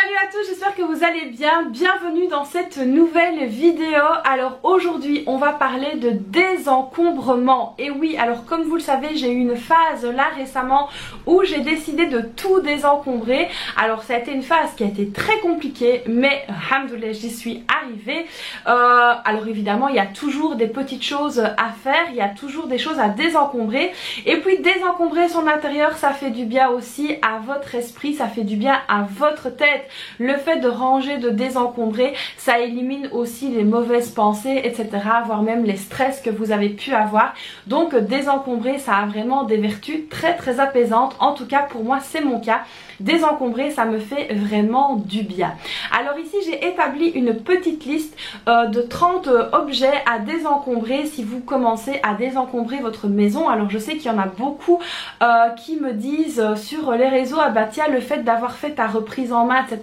Salut à tous, j'espère que vous allez bien. Bienvenue dans cette nouvelle vidéo. Alors aujourd'hui on va parler de désencombrement. Et oui, alors comme vous le savez, j'ai eu une phase là récemment où j'ai décidé de tout désencombrer. Alors ça a été une phase qui a été très compliquée, mais alhamdoulilah j'y suis arrivée. Alors évidemment il y a toujours des petites choses à faire, il y a toujours des choses à désencombrer. Et puis désencombrer son intérieur, ça fait du bien aussi à votre esprit, ça fait du bien à votre tête. Le fait de ranger, de désencombrer, ça élimine aussi les mauvaises pensées, etc. voire même les stress que vous avez pu avoir. Donc désencombrer, ça a vraiment des vertus très apaisantes. En tout cas pour moi c'est mon cas. Désencombrer, ça me fait vraiment du bien. Alors ici j'ai établi une petite liste de 30 objets à désencombrer si vous commencez à désencombrer votre maison. Alors je sais qu'il y en a beaucoup qui me disent sur les réseaux, ah bah tiens, le fait d'avoir fait ta reprise en main, etc.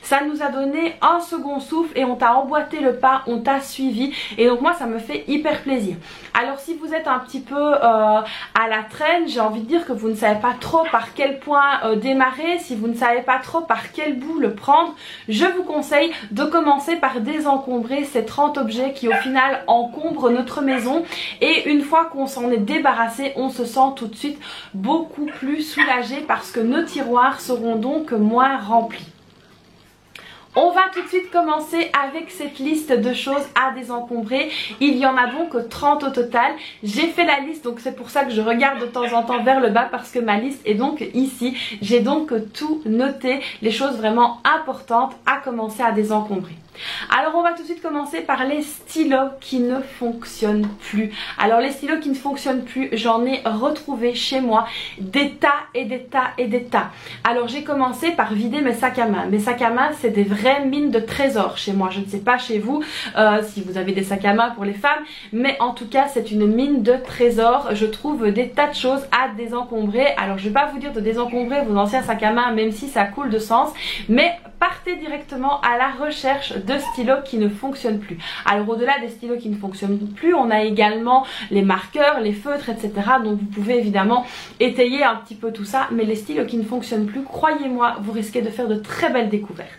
ça nous a donné un second souffle et on t'a emboîté le pas, on t'a suivi. Et donc moi ça me fait hyper plaisir. Alors si vous êtes un petit peu à la traîne, j'ai envie de dire que vous ne savez pas trop par quel point démarrer, si vous ne savez pas trop par quel bout le prendre, je vous conseille de commencer par désencombrer ces 30 objets qui au final encombrent notre maison. Et une fois qu'on s'en est débarrassé, on se sent tout de suite beaucoup plus soulagé parce que nos tiroirs seront donc moins remplis. On va tout de suite commencer avec cette liste de choses à désencombrer. Il y en a donc 30 au total. J'ai fait la liste, donc c'est pour ça que je regarde de temps en temps vers le bas parce que ma liste est donc ici. J'ai donc tout noté, les choses vraiment importantes à commencer à désencombrer. Alors on va tout de suite commencer par les stylos qui ne fonctionnent plus. Alors les stylos qui ne fonctionnent plus, j'en ai retrouvé chez moi des tas et des tas et des tas. Alors j'ai commencé par vider mes sacs à main. Mes sacs à main c'est des vraies mines de trésors chez moi. Je ne sais pas chez vous si vous avez des sacs à main pour les femmes, mais en tout cas c'est une mine de trésors. Je trouve des tas de choses à désencombrer. Alors je ne vais pas vous dire de désencombrer vos anciens sacs à main même si ça coule de sens, mais partez directement à la recherche de stylos qui ne fonctionnent plus. Alors au-delà des stylos qui ne fonctionnent plus, on a également les marqueurs, les feutres, etc. Donc vous pouvez évidemment étayer un petit peu tout ça, mais les stylos qui ne fonctionnent plus, croyez-moi, vous risquez de faire de très belles découvertes.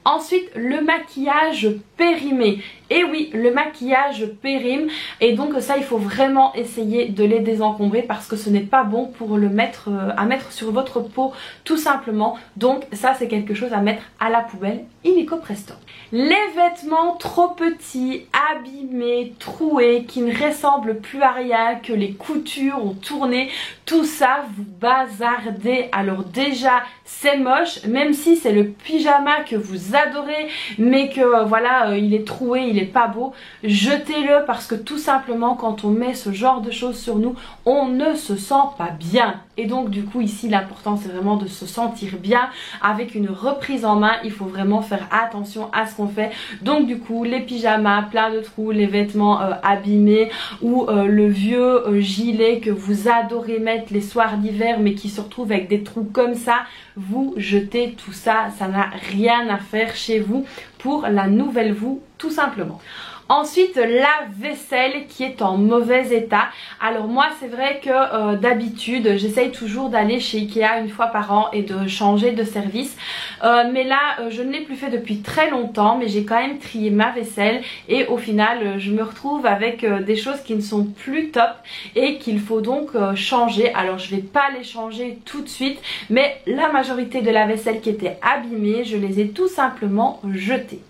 Ensuite, le maquillage périmé. Et oui, le maquillage périme et donc ça il faut vraiment essayer de les désencombrer parce que ce n'est pas bon pour le mettre à mettre sur votre peau tout simplement. Donc ça c'est quelque chose à mettre à la poubelle illico presto. Les vêtements trop petits, abîmés, troués, qui ne ressemblent plus à rien, que les coutures ont tourné, tout ça vous bazardez. Alors déjà c'est moche, même si c'est le pyjama que vous adorez mais que voilà il est troué, il est pas beau, jetez-le parce que tout simplement quand on met ce genre de choses sur nous, on ne se sent pas bien. Et donc du coup ici l'important c'est vraiment de se sentir bien avec une reprise en main. Il faut vraiment faire attention à ce qu'on fait. Donc du coup les pyjamas plein de trous, les vêtements abîmés ou le vieux gilet que vous adorez mettre les soirs d'hiver mais qui se retrouve avec des trous comme ça, vous jetez tout ça, ça n'a rien à faire chez vous pour la nouvelle vous tout simplement. Ensuite la vaisselle qui est en mauvais état. Alors moi c'est vrai que d'habitude j'essaye toujours d'aller chez Ikea une fois par an et de changer de service. Mais là je ne l'ai plus fait depuis très longtemps, mais j'ai quand même trié ma vaisselle et au final je me retrouve avec des choses qui ne sont plus top et qu'il faut donc changer. Alors je vais pas les changer tout de suite, mais la majorité de la vaisselle qui était abîmée, je les ai tout simplement jetées.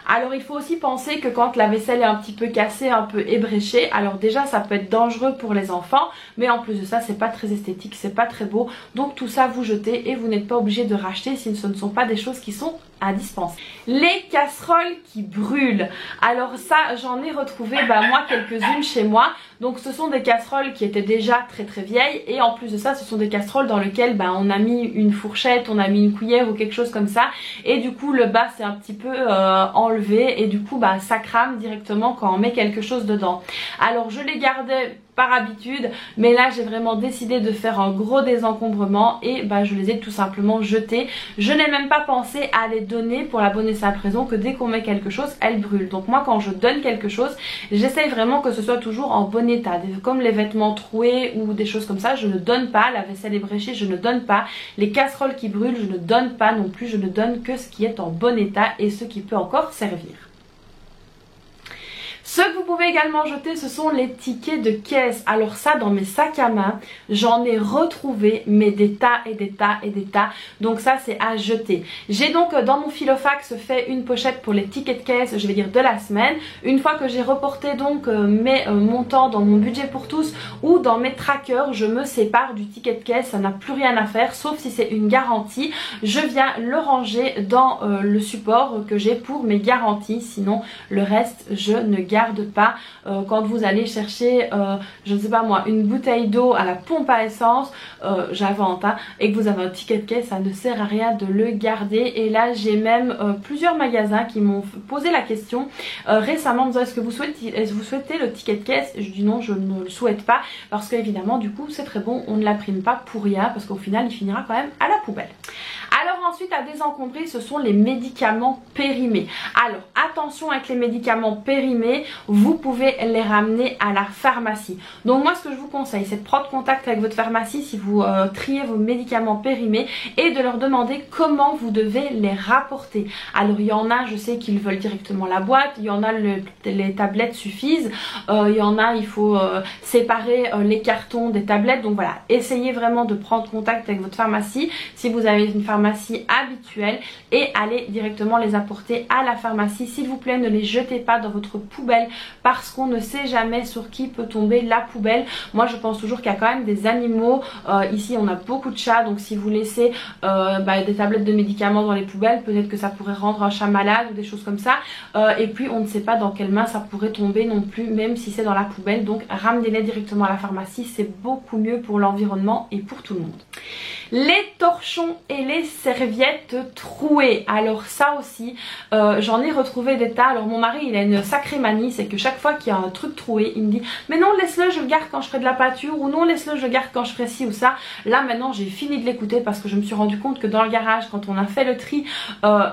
Alors il faut aussi penser que quand la vaisselle est un petit peu cassée, un peu ébréchée, alors déjà ça peut être dangereux pour les enfants, mais en plus de ça c'est pas très esthétique, c'est pas très beau, donc tout ça vous jetez et vous n'êtes pas obligé de racheter si ce ne sont pas des choses qui sont à dispenser. Les casseroles qui brûlent, alors ça j'en ai retrouvé moi quelques-unes chez moi. Donc ce sont des casseroles qui étaient déjà très vieilles et en plus de ça ce sont des casseroles dans lesquelles on a mis une fourchette, on a mis une cuillère ou quelque chose comme ça et du coup le bas c'est un petit peu enlevé et du coup ça crame directement quand on met quelque chose dedans. Alors je les gardais par habitude, mais là j'ai vraiment décidé de faire un gros désencombrement et bah je les ai tout simplement jetés. Je n'ai même pas pensé à les donner pour la bonne et simple raison que dès qu'on met quelque chose, elle brûle. Donc moi quand je donne quelque chose, j'essaye vraiment que ce soit toujours en bon état. Comme les vêtements troués ou des choses comme ça, je ne donne pas. La vaisselle ébréchée, je ne donne pas. Les casseroles qui brûlent, je ne donne pas non plus. Je ne donne que ce qui est en bon état et ce qui peut encore servir. Ce que vous pouvez également jeter, ce sont les tickets de caisse. Alors ça, dans mes sacs à main, j'en ai retrouvé, mais des tas et des tas et des tas. Donc ça, c'est à jeter. J'ai donc dans mon filofax fait une pochette pour les tickets de caisse, je vais dire de la semaine. Une fois que j'ai reporté donc mes montants dans mon budget pour tous ou dans mes trackers, je me sépare du ticket de caisse. Ça n'a plus rien à faire, sauf si c'est une garantie. Je viens le ranger dans le support que j'ai pour mes garanties. Sinon, le reste, je ne garde pas. Quand vous allez chercher je ne sais pas moi une bouteille d'eau à la pompe à essence, j'invente hein, et que vous avez un ticket de caisse, ça ne sert à rien de le garder. Et là j'ai même plusieurs magasins qui m'ont posé la question récemment en me disant est-ce que vous souhaitez le ticket de caisse. Je dis non, je ne le souhaite pas parce qu'évidemment du coup c'est très bon, on ne l'imprime pas pour rien parce qu'au final il finira quand même à la poubelle. Alors ensuite à désencombrer, ce sont les médicaments périmés. Alors attention avec les médicaments périmés, vous pouvez les ramener à la pharmacie. Donc moi ce que je vous conseille, c'est de prendre contact avec votre pharmacie si vous triez vos médicaments périmés et de leur demander comment vous devez les rapporter. Alors il y en a, je sais qu'ils veulent directement la boîte, il y en a les tablettes suffisent, il y en a il faut séparer les cartons des tablettes. Donc voilà, essayez vraiment de prendre contact avec votre pharmacie si vous avez une pharmacie habituelle et allez directement les apporter à la pharmacie. S'il vous plaît, ne les jetez pas dans votre poubelle parce qu'on ne sait jamais sur qui peut tomber la poubelle. Moi je pense toujours qu'il y a quand même des animaux, ici on a beaucoup de chats, donc si vous laissez des tablettes de médicaments dans les poubelles, peut-être que ça pourrait rendre un chat malade ou des choses comme ça, et puis on ne sait pas dans quelle main ça pourrait tomber non plus, même si c'est dans la poubelle. Donc ramenez-les directement à la pharmacie, c'est beaucoup mieux pour l'environnement et pour tout le monde. Les torchons et les serviettes trouées, alors ça aussi j'en ai retrouvé des tas. Alors mon mari il a une sacrée manie, c'est que chaque fois qu'il y a un truc troué il me dit mais non laisse-le, je le garde quand je ferai de la peinture, ou non laisse-le, je le garde quand je ferai ci ou ça. Là maintenant j'ai fini de l'écouter parce que je me suis rendu compte que dans le garage quand on a fait le tri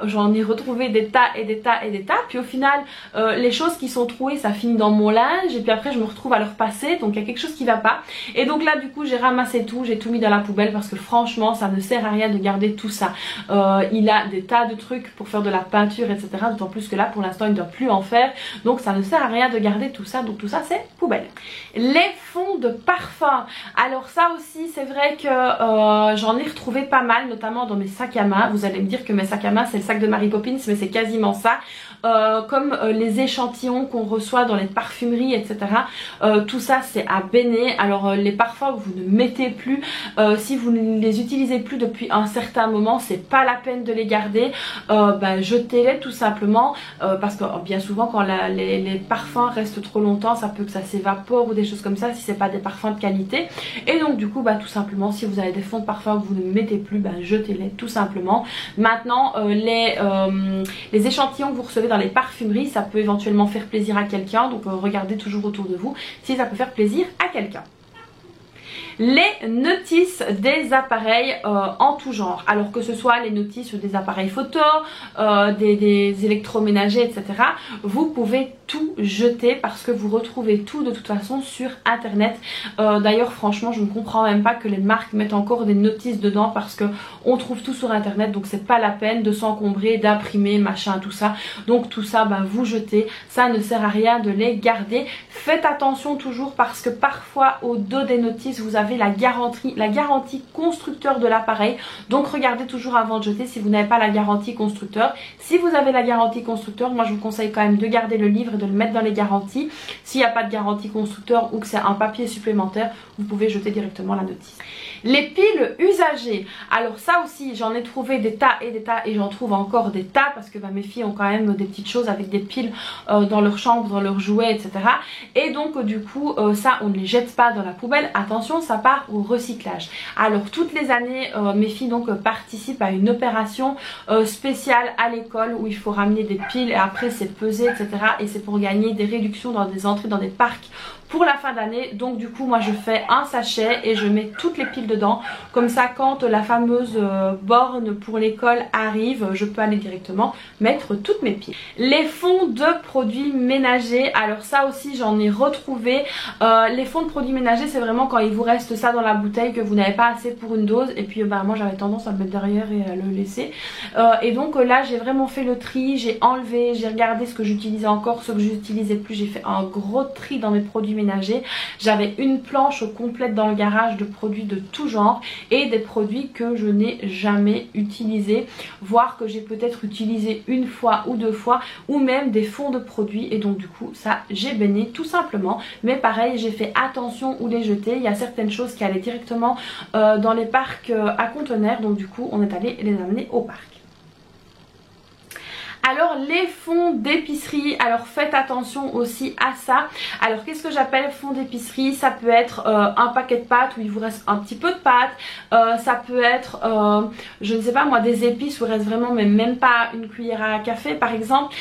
j'en ai retrouvé des tas et des tas et des tas, puis au final les choses qui sont trouées ça finit dans mon linge et puis après je me retrouve à leur passer, donc il y a quelque chose qui va pas. Et donc là du coup j'ai ramassé tout, j'ai tout mis dans la poubelle parce que franchement ça ne sert à rien de garder tout ça. Il a des tas de trucs pour faire de la peinture etc, d'autant plus que là pour l'instant il ne doit plus en faire, donc ça ne sert à rien de garder tout ça, donc tout ça c'est poubelle. Les fonds de parfum, alors ça aussi c'est vrai que j'en ai retrouvé pas mal, notamment dans mes sacs à main. Vous allez me dire que mes sacs à main c'est le sac de Mary Poppins, mais c'est quasiment ça. Comme les échantillons qu'on reçoit dans les parfumeries etc, tout ça c'est à béner. Alors les parfums que vous ne mettez plus, si vous ne les utilisez plus depuis un certain moment, c'est pas la peine de les garder, jetez-les tout simplement, parce que bien souvent quand les parfums restent trop longtemps ça peut que ça s'évapore ou des choses comme ça si c'est pas des parfums de qualité. Et donc du coup tout simplement si vous avez des fonds de parfum que vous ne mettez plus, jetez-les tout simplement. Maintenant les échantillons que vous recevez dans les parfumeries, ça peut éventuellement faire plaisir à quelqu'un, donc regardez toujours autour de vous si ça peut faire plaisir à quelqu'un. Les notices des appareils en tout genre, alors que ce soit les notices des appareils photo, des électroménagers etc, vous pouvez tout jeter parce que vous retrouvez tout de toute façon sur internet. D'ailleurs franchement je ne comprends même pas que les marques mettent encore des notices dedans parce que on trouve tout sur internet, donc c'est pas la peine de s'encombrer, d'imprimer machin tout ça. Donc tout ça vous jetez, ça ne sert à rien de les garder. Faites attention toujours parce que parfois au dos des notices vous avez la garantie constructeur de l'appareil, donc regardez toujours avant de jeter si vous n'avez pas la garantie constructeur. Si vous avez la garantie constructeur, moi je vous conseille quand même de garder le livre et de le mettre dans les garanties. S'il n'y a pas de garantie constructeur ou que c'est un papier supplémentaire, vous pouvez jeter directement la notice. Les piles usagées, alors ça aussi j'en ai trouvé des tas et j'en trouve encore des tas parce que mes filles ont quand même des petites choses avec des piles dans leur chambre, dans leurs jouets etc, et donc du coup ça on ne les jette pas dans la poubelle, attention ça part au recyclage. Alors toutes les années mes filles donc participent à une opération spéciale à l'école où il faut ramener des piles et après c'est pesé etc, et c'est pour gagner des réductions dans des entrées dans des parcs pour la fin d'année. Donc du coup moi je fais un sachet et je mets toutes les piles dedans. Comme ça quand la fameuse borne pour l'école arrive, je peux aller directement mettre toutes mes piles. Les fonds de produits ménagers, alors ça aussi j'en ai retrouvé. Les fonds de produits ménagers c'est vraiment quand il vous reste ça dans la bouteille que vous n'avez pas assez pour une dose. Et puis moi j'avais tendance à le mettre derrière et à le laisser. Et donc là j'ai vraiment fait le tri, j'ai enlevé, j'ai regardé ce que j'utilisais encore, ce que j'utilisais plus. J'ai fait un gros tri dans mes produits ménagers. J'avais une planche complète dans le garage de produits de tout genre et des produits que je n'ai jamais utilisés, voire que j'ai peut-être utilisé une fois ou deux fois, ou même des fonds de produits. Et donc du coup ça j'ai béni tout simplement. Mais pareil j'ai fait attention où les jeter. Il y a certaines choses qui allaient directement dans les parcs à conteneurs, donc du coup on est allé les amener au parc. Alors les fonds d'épicerie, alors faites attention aussi à ça. Alors qu'est-ce que j'appelle fonds d'épicerie? Ça peut être un paquet de pâtes où il vous reste un petit peu de pâtes, ça peut être je ne sais pas moi des épices où il reste vraiment mais même pas une cuillère à café par exemple.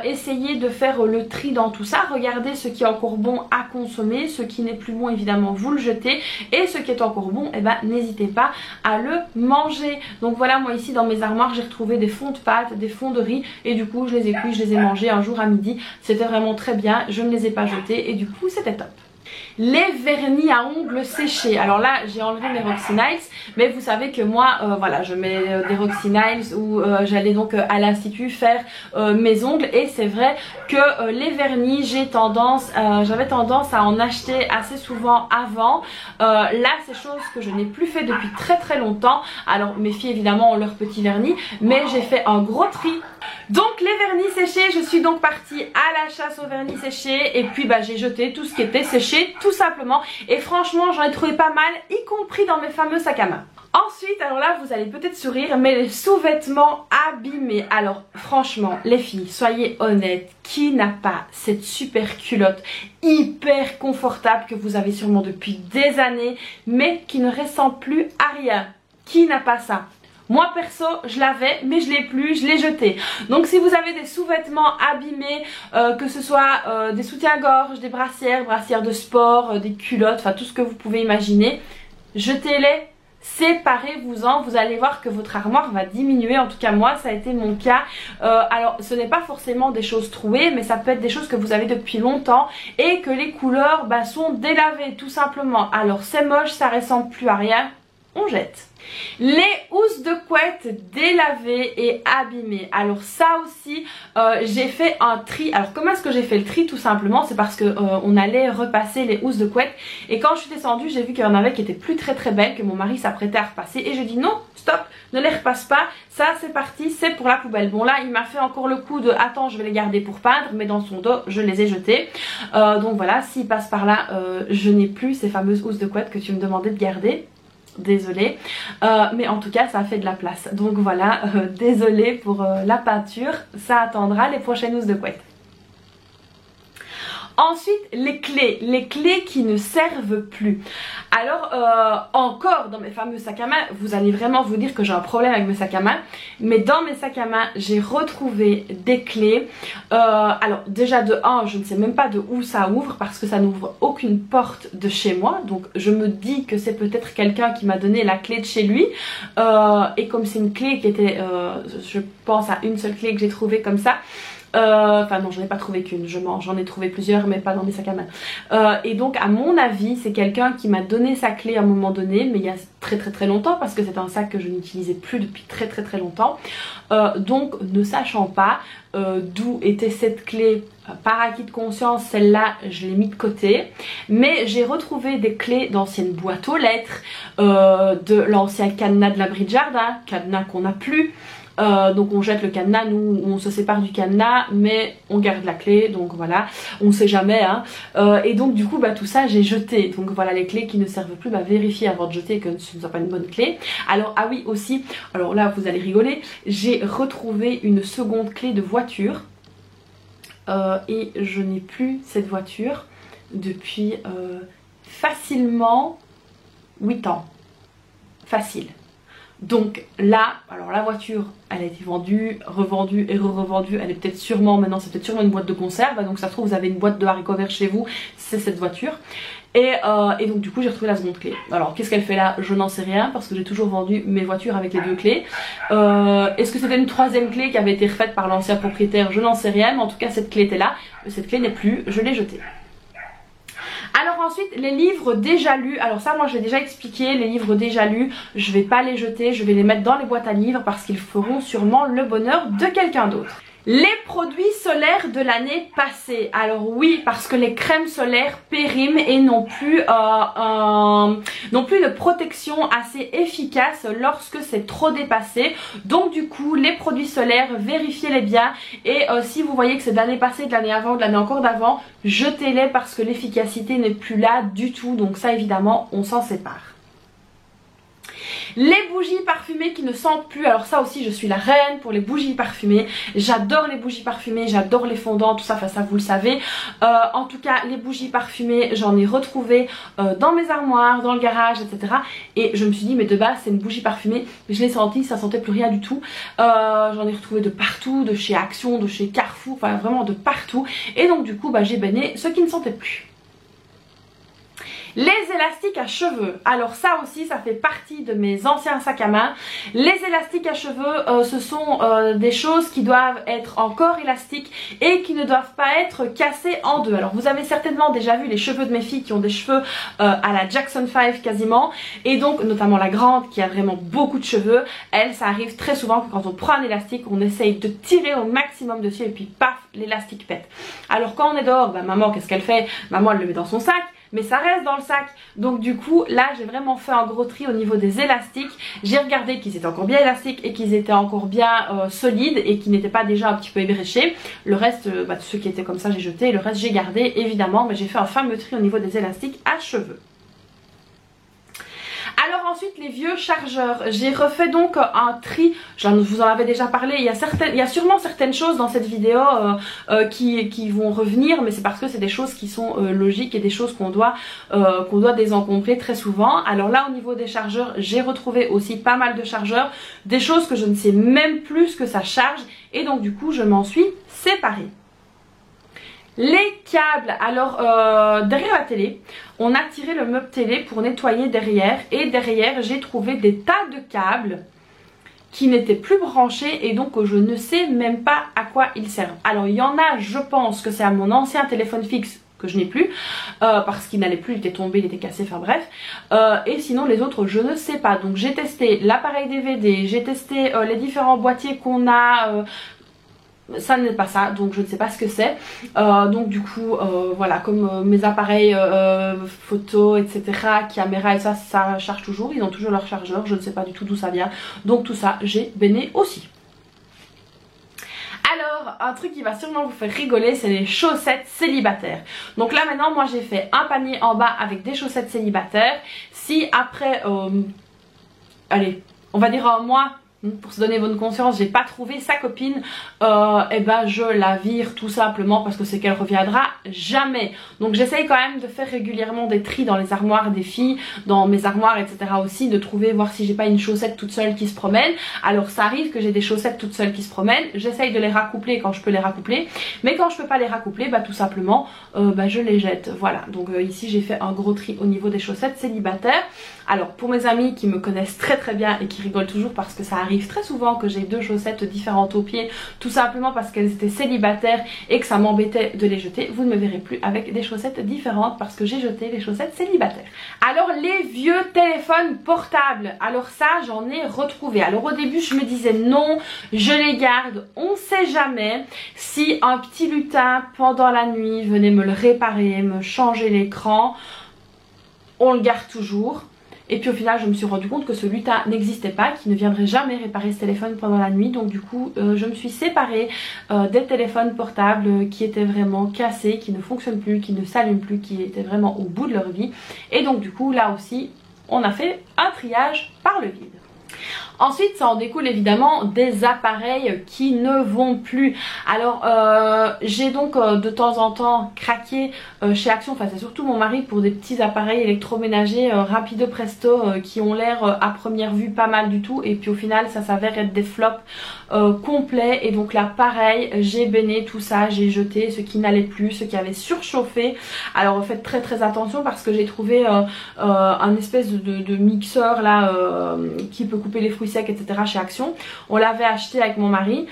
Essayez de faire le tri dans tout ça, regardez ce qui est encore bon à consommer, ce qui n'est plus bon évidemment vous le jetez, et ce qui est encore bon et n'hésitez pas à le manger. Donc voilà, moi ici dans mes armoires j'ai retrouvé des fonds de pâtes, des fonds de riz, et du coup je les ai cuits, je les ai mangés un jour à midi, c'était vraiment très bien, je ne les ai pas jetés et du coup c'était top. Les vernis à ongles séchés, alors là j'ai enlevé mes Roxy Nails, mais vous savez que moi voilà je mets des Roxy Nails où j'allais donc à l'institut faire mes ongles, et c'est vrai que les vernis j'avais tendance à en acheter assez souvent avant. Là c'est chose que je n'ai plus fait depuis très très longtemps. Alors mes filles évidemment ont leur petit vernis, mais j'ai fait un gros tri. Donc les vernis séchés, je suis donc partie à la chasse aux vernis séchés et puis j'ai jeté tout ce qui était séché tout simplement, et franchement j'en ai trouvé pas mal, y compris dans mes fameux sacs à main. Ensuite, alors là vous allez peut-être sourire, mais les sous-vêtements abîmés. Alors franchement les filles, soyez honnêtes, qui n'a pas cette super culotte hyper confortable que vous avez sûrement depuis des années mais qui ne ressemble plus à rien? Qui n'a pas ça? Moi perso je l'avais mais je l'ai plus, je l'ai jeté. Donc si vous avez des sous-vêtements abîmés, que ce soit des soutiens-gorge, des brassières de sport, des culottes, enfin tout ce que vous pouvez imaginer, jetez-les, séparez-vous-en, vous allez voir que votre armoire va diminuer. En tout cas moi ça a été mon cas. Alors ce n'est pas forcément des choses trouées, mais ça peut être des choses que vous avez depuis longtemps et que les couleurs sont délavées tout simplement. Alors c'est moche, ça ressemble plus à rien, on jette. Les housses de couette délavées et abîmées, alors ça aussi j'ai fait un tri. Alors comment est-ce que j'ai fait le tri? Tout simplement c'est parce que on allait repasser les housses de couette, et quand je suis descendue j'ai vu qu'il y en avait qui étaient plus très belles, que mon mari s'apprêtait à repasser, et je dis non, stop, ne les repasse pas, ça c'est parti, c'est pour la poubelle. Bon là il m'a fait encore le coup de attends je vais les garder pour peindre, mais dans son dos je les ai jetés. Donc voilà, s'il passe par là je n'ai plus ces fameuses housses de couette que tu me demandais de garder. Désolée, mais en tout cas ça a fait de la place, donc voilà, désolée pour la peinture, ça attendra les prochaines housses de couette. Ensuite les clés qui ne servent plus. Alors encore dans mes fameux sacs à main, vous allez vraiment vous dire que j'ai un problème avec mes sacs à main, mais dans mes sacs à main j'ai retrouvé des clés. Alors déjà de 1 je ne sais même pas de où ça ouvre, parce que ça n'ouvre aucune porte de chez moi, donc je me dis que c'est peut-être quelqu'un qui m'a donné la clé de chez lui, et comme c'est une clé qui était je pense à une seule clé que j'ai trouvée comme ça, enfin non j'en ai pas trouvé qu'une, j'en ai trouvé plusieurs mais pas dans mes sacs à main, et donc à mon avis c'est quelqu'un qui m'a donné sa clé à un moment donné, mais il y a très longtemps, parce que c'est un sac que je n'utilisais plus depuis très longtemps. Donc ne sachant pas d'où était cette clé, par acquis de conscience celle-là je l'ai mis de côté, mais j'ai retrouvé des clés d'anciennes boîtes aux lettres, de l'ancien cadenas de l'abri de jardin, cadenas qu'on n'a plus. Donc on jette le cadenas, nous on se sépare du cadenas mais on garde la clé, donc voilà, on sait jamais hein. Et donc du coup tout ça j'ai jeté. Donc voilà les clés qui ne servent plus, vérifiez avant de jeter que ce ne soit pas une bonne clé. Alors ah oui aussi, alors là vous allez rigoler, j'ai retrouvé une seconde clé de voiture, et je n'ai plus cette voiture depuis facilement 8 ans, facile. Donc là, alors la voiture, elle a été vendue, revendue et revendue. Elle est peut-être sûrement, maintenant c'est peut-être sûrement une boîte de conserve. Donc ça se trouve vous avez une boîte de haricots verts chez vous, c'est cette voiture. Et donc du coup j'ai retrouvé la seconde clé. Alors qu'est-ce qu'elle fait là? Je n'en sais rien parce que j'ai toujours vendu mes voitures avec les 2 clés. Est-ce que c'était une 3e clé qui avait été refaite par l'ancien propriétaire? Je n'en sais rien, mais en tout cas cette clé était là. Cette clé n'est plus, je l'ai jetée. Alors ensuite les livres déjà lus, alors ça moi je l'ai déjà expliqué, les livres déjà lus, je vais pas les jeter, je vais les mettre dans les boîtes à livres parce qu'ils feront sûrement le bonheur de quelqu'un d'autre. Les produits solaires de l'année passée. Alors oui, parce que les crèmes solaires périment et n'ont plus une protection assez efficace lorsque c'est trop dépassé. Donc du coup, les produits solaires, vérifiez-les bien. Et si vous voyez que c'est de l'année passée, de l'année avant, de l'année encore d'avant, jetez-les parce que l'efficacité n'est plus là du tout. Donc ça évidemment, on s'en sépare. Les bougies parfumées qui ne sentent plus, alors ça aussi je suis la reine pour les bougies parfumées. J'adore les bougies parfumées, j'adore les fondants, tout ça, enfin ça vous le savez. En tout cas les bougies parfumées j'en ai retrouvé dans mes armoires, dans le garage, etc. Et je me suis dit mais de base c'est une bougie parfumée, mais je l'ai senti, ça sentait plus rien du tout. J'en ai retrouvé de partout, de chez Action, de chez Carrefour, enfin vraiment de partout. Et donc du coup bah, j'ai banni ce qui ne sentait plus. Les élastiques à cheveux, alors ça aussi ça fait partie de mes anciens sacs à main. Les élastiques à cheveux ce sont des choses qui doivent être encore élastiques et qui ne doivent pas être cassées en deux. Alors vous avez certainement déjà vu les cheveux de mes filles qui ont des cheveux à la Jackson 5 quasiment, et donc notamment la grande qui a vraiment beaucoup de cheveux. Elle, ça arrive très souvent que quand on prend un élastique on essaye de tirer au maximum dessus et puis paf, l'élastique pète. Alors quand on est dehors, bah, maman qu'est-ce qu'elle fait? Maman elle le met dans son sac, mais ça reste dans le sac. Donc du coup là j'ai vraiment fait un gros tri au niveau des élastiques. J'ai regardé qu'ils étaient encore bien élastiques et qu'ils étaient encore bien solides et qu'ils n'étaient pas déjà un petit peu ébréchés. Le reste, bah, ceux qui étaient comme ça j'ai jeté, et le reste j'ai gardé évidemment, mais j'ai fait un fameux tri au niveau des élastiques à cheveux. Alors ensuite les vieux chargeurs, j'ai refait donc un tri, je vous en avais déjà parlé, il y a sûrement certaines choses dans cette vidéo qui vont revenir, mais c'est parce que c'est des choses qui sont logiques et des choses qu'on doit désencombrer très souvent. Alors là au niveau des chargeurs, j'ai retrouvé aussi pas mal de chargeurs, des choses que je ne sais même plus ce que ça charge, et donc du coup je m'en suis séparée. Les câbles, alors derrière la télé, on a tiré le meuble télé pour nettoyer derrière, et derrière j'ai trouvé des tas de câbles qui n'étaient plus branchés et donc je ne sais même pas à quoi ils servent. Alors il y en a, je pense que c'est à mon ancien téléphone fixe que je n'ai plus parce qu'il n'allait plus, il était tombé, il était cassé, enfin bref, et sinon les autres je ne sais pas. Donc j'ai testé l'appareil DVD, j'ai testé les différents boîtiers qu'on a, ça n'est pas ça, donc je ne sais pas ce que c'est. Donc du coup voilà, comme mes appareils photo, etc, caméra et ça charge toujours, ils ont toujours leur chargeur, je ne sais pas du tout d'où ça vient, donc tout ça j'ai béné aussi. Alors un truc qui va sûrement vous faire rigoler, c'est les chaussettes célibataires. Donc là maintenant moi j'ai fait un panier en bas avec des chaussettes célibataires. Si après allez, on va dire un mois, pour se donner bonne conscience, j'ai pas trouvé sa copine, et ben je la vire tout simplement parce que c'est qu'elle reviendra jamais. Donc j'essaye quand même de faire régulièrement des tris dans les armoires des filles, dans mes armoires, etc aussi, de trouver, voir si j'ai pas une chaussette toute seule qui se promène. Alors ça arrive que j'ai des chaussettes toutes seules qui se promènent, j'essaye de les raccoupler quand je peux les raccoupler, mais quand je peux pas les raccoupler, bah tout simplement je les jette. Voilà, donc ici j'ai fait un gros tri au niveau des chaussettes célibataires. Alors pour mes amis qui me connaissent très très bien et qui rigolent toujours parce que ça arrive très souvent que j'ai deux chaussettes différentes aux pieds, tout simplement parce qu'elles étaient célibataires et que ça m'embêtait de les jeter, vous ne me verrez plus avec des chaussettes différentes parce que j'ai jeté les chaussettes célibataires. Alors les vieux téléphones portables, alors ça j'en ai retrouvé. Alors au début je me disais non, je les garde, on sait jamais si un petit lutin pendant la nuit venait me le réparer, me changer l'écran, on le garde toujours. Et puis au final je me suis rendu compte que ce lutin n'existait pas, qu'il ne viendrait jamais réparer ce téléphone pendant la nuit. Donc du coup je me suis séparée des téléphones portables qui étaient vraiment cassés, qui ne fonctionnent plus, qui ne s'allument plus, qui étaient vraiment au bout de leur vie. Et donc du coup là aussi on a fait un triage par le vide. Ensuite ça en découle évidemment des appareils qui ne vont plus. Alors j'ai donc de temps en temps craqué chez Action, enfin c'est surtout mon mari, pour des petits appareils électroménagers rapido presto qui ont l'air à première vue pas mal du tout, et puis au final ça s'avère être des flops complets. Et donc là pareil, j'ai béné tout ça, j'ai jeté ce qui n'allait plus, ce qui avait surchauffé. Alors faites très attention parce que j'ai trouvé un espèce de mixeur là qui peut couper les fruits secs etc chez Action. On l'avait acheté avec mon mari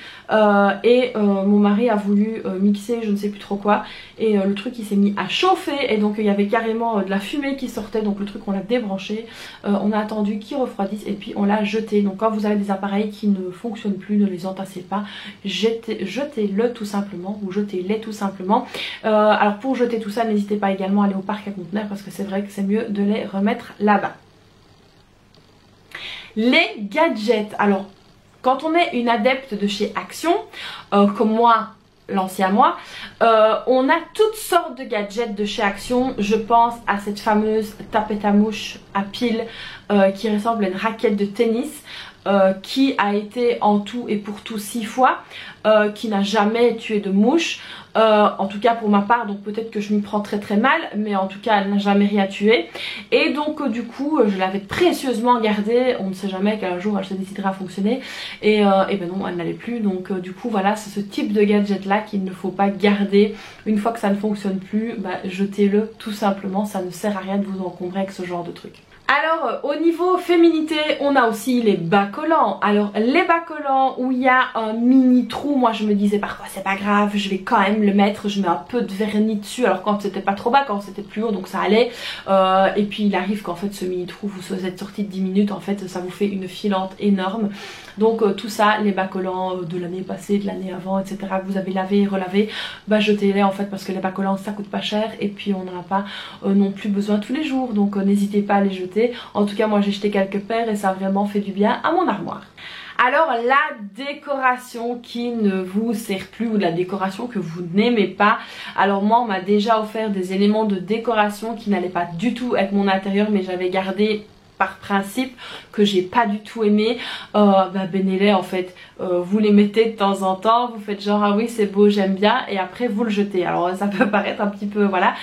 et mon mari a voulu mixer je ne sais plus trop quoi, et le truc il s'est mis à chauffer, et donc il y avait carrément de la fumée qui sortait. Donc le truc on l'a débranché, on a attendu qu'il refroidisse et puis on l'a jeté. Donc quand vous avez des appareils qui ne fonctionnent plus, ne les entassez pas, jetez-le tout simplement, ou jetez-les tout simplement. Alors pour jeter tout ça, n'hésitez pas également à aller au parc à conteneurs parce que c'est vrai que c'est mieux de les remettre là-bas. Les gadgets, alors quand on est une adepte de chez Action, comme moi, l'ancien moi, on a toutes sortes de gadgets de chez Action. Je pense à cette fameuse tapette à mouche à pile qui ressemble à une raquette de tennis, qui a été en tout et pour tout 6 fois, qui n'a jamais tué de mouche, en tout cas pour ma part, donc peut-être que je m'y prends très mal, mais en tout cas elle n'a jamais rien tué. Et donc du coup je l'avais précieusement gardée, on ne sait jamais qu'un jour elle se décidera à fonctionner, et ben non, elle n'allait plus. Donc du coup voilà, c'est ce type de gadget là qu'il ne faut pas garder. Une fois que ça ne fonctionne plus, bah, jetez-le tout simplement, ça ne sert à rien de vous encombrer avec ce genre de truc. Alors au niveau féminité, on a aussi les bas collants. Alors les bas collants où il y a un mini trou, moi je me disais parfois c'est pas grave, je vais quand même le mettre, je mets un peu de vernis dessus. Alors quand c'était pas trop bas, quand c'était plus haut, donc ça allait. Et puis il arrive qu'en fait ce mini trou, vous êtes sorti de 10 minutes, en fait ça vous fait une filante énorme. Donc tout ça, les bas collants de l'année passée, de l'année avant, etc. que vous avez lavé et relavé, bah jetez-les en fait, parce que les bas collants ça coûte pas cher et puis on n'en a pas non plus besoin tous les jours. Donc n'hésitez pas à les jeter. En tout cas moi j'ai jeté quelques paires et ça a vraiment fait du bien à mon armoire. Alors la décoration qui ne vous sert plus, ou de la décoration que vous n'aimez pas. Alors moi on m'a déjà offert des éléments de décoration qui n'allaient pas du tout avec mon intérieur, mais j'avais gardé par principe, que j'ai pas du tout aimé. Bah bénez-les en fait, vous les mettez de temps en temps, vous faites genre ah oui c'est beau j'aime bien, et après vous le jetez. Alors ça peut paraître un petit peu voilà,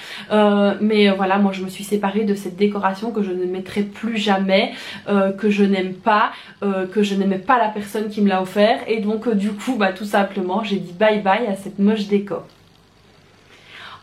mais voilà, moi je me suis séparée de cette décoration que je ne mettrai plus jamais, que je n'aime pas, que je n'aimais pas la personne qui me l'a offert, et donc du coup bah tout simplement j'ai dit bye bye à cette moche déco.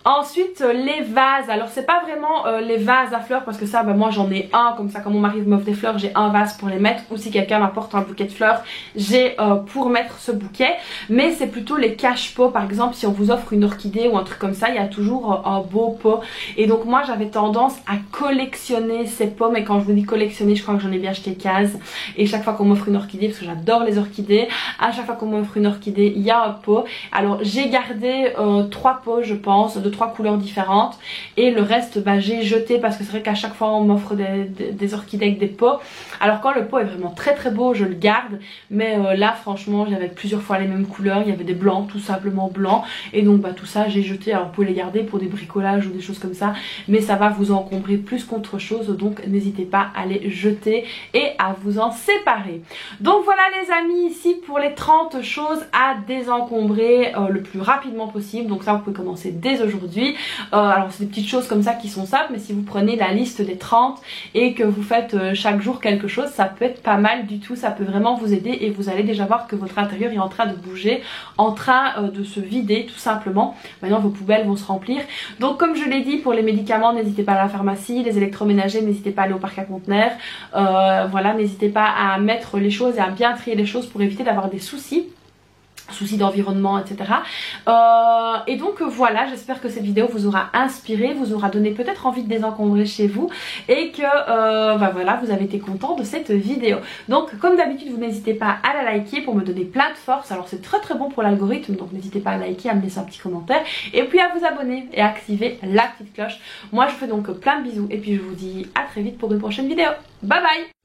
Ensuite les vases, alors c'est pas vraiment les vases à fleurs parce que ça bah moi j'en ai un, comme ça quand mon mari m'offre des fleurs j'ai un vase pour les mettre, ou si quelqu'un m'apporte un bouquet de fleurs j'ai pour mettre ce bouquet. Mais c'est plutôt les cache-pots, par exemple si on vous offre une orchidée ou un truc comme ça, il y a toujours un beau pot, et donc moi j'avais tendance à collectionner ces pots. Mais quand je vous dis collectionner, je crois que j'en ai bien acheté 15, et chaque fois qu'on m'offre une orchidée, parce que j'adore les orchidées, à chaque fois qu'on m'offre une orchidée il y a un pot. Alors j'ai gardé 3 pots je pense, de 3 couleurs différentes, et le reste bah, j'ai jeté parce que c'est vrai qu'à chaque fois on m'offre des orchidées avec des pots. Alors quand le pot est vraiment très beau je le garde, mais là franchement j'avais plusieurs fois les mêmes couleurs, il y avait des blancs, tout simplement blancs, et donc bah, tout ça j'ai jeté. Alors vous pouvez les garder pour des bricolages ou des choses comme ça, mais ça va vous encombrer plus qu'autre chose, donc n'hésitez pas à les jeter et à vous en séparer. Donc voilà les amis, ici pour les 30 choses à désencombrer le plus rapidement possible. Donc ça vous pouvez commencer dès aujourd'hui. Alors c'est des petites choses comme ça qui sont simples, mais si vous prenez la liste des 30 et que vous faites chaque jour quelque chose, ça peut être pas mal du tout, ça peut vraiment vous aider, et vous allez déjà voir que votre intérieur est en train de bouger, en train de se vider tout simplement. Maintenant vos poubelles vont se remplir. Donc comme je l'ai dit, pour les médicaments n'hésitez pas à la pharmacie, les électroménagers n'hésitez pas à aller au parc à conteneurs, voilà, n'hésitez pas à mettre les choses et à bien trier les choses pour éviter d'avoir des soucis d'environnement, etc. Et donc voilà, j'espère que cette vidéo vous aura inspiré, vous aura donné peut-être envie de désencombrer chez vous, et que bah voilà, vous avez été content de cette vidéo. Donc comme d'habitude, vous n'hésitez pas à la liker pour me donner plein de force. Alors c'est très bon pour l'algorithme, donc n'hésitez pas à liker, à me laisser un petit commentaire, et puis à vous abonner et à activer la petite cloche. Moi je vous fais donc plein de bisous, et puis je vous dis à très vite pour une prochaine vidéo. Bye bye.